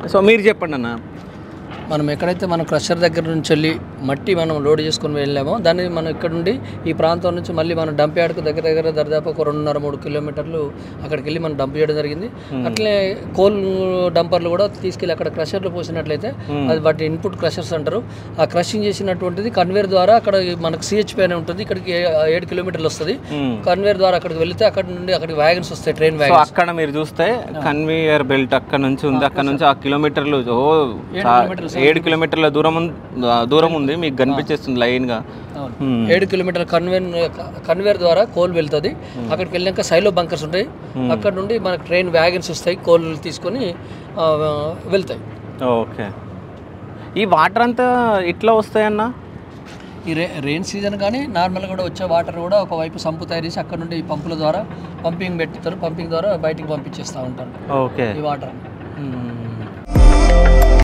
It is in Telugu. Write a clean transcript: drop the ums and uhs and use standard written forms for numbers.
సో మీరు చెప్పండి అన్న. మనం ఎక్కడైతే మనం క్రషర్ దగ్గర నుంచి వెళ్ళి మట్టి మనం లోడ్ చేసుకొని వెళ్ళామో దాన్ని మనం ఇక్కడ నుండి ఈ ప్రాంతం నుంచి మళ్ళీ మనం డంప్ యార్డ్కు దగ్గర దాదాపు ఒక 2.5-3 కిలోమీటర్లు అక్కడికి వెళ్ళి మనం డంప్ చేయడం జరిగింది. అట్లే కోల్ డంపర్లు కూడా తీసుకెళ్ళి అక్కడ క్రషర్లు పోసినట్లయితే అది వాటి ఇన్పుట్ క్రషర్స్ అంటారు. ఆ క్రషింగ్ చేసినటువంటిది కన్వేర్ ద్వారా అక్కడ మనకు సిహెచ్పి అనే ఉంటుంది, ఇక్కడికి 7 కిలోమీటర్లు వస్తుంది. కన్వేర్ ద్వారా అక్కడికి వెళ్తే అక్కడ నుండి అక్కడికి వ్యాగన్స్ వస్తాయి, ట్రైన్ వ్యాగన్స్. అక్కడ మీరు చూస్తే కన్వేయర్ బెల్ట్ అక్కడ నుంచి ఉంది, అక్కడ నుంచి ఆ కిలోమీటర్లు 7 కిలోమీటర్ల దూరం ఉంది, మీకు కనిపించేస్తుంది లైన్ గా. 7 కిలోమీటర్ల కన్వేర్ ద్వారా కోల్ వెళ్తుంది. అక్కడికి వెళ్ళాక సైలో బంకర్స్ ఉంటాయి, అక్కడ నుండి మనకు ట్రైన్ వ్యాగన్స్ వస్తాయి, కోల్ తీసుకొని వెళ్తాయి. ఓకే, ఈ వాటర్ అంతా ఇట్లా వస్తాయన్న? ఈ రెయిన్ సీజన్ కానీ నార్మల్గా కూడా వచ్చే వాటర్ కూడా ఒకవైపు సంపు తయారు చేసి అక్కడ నుండి ఈ పంపుల ద్వారా పంపింగ్ పెట్టుతారు, పంపింగ్ ద్వారా బయటికి పంపించేస్తూ ఉంటారు ఓకే ఈ వాటర్.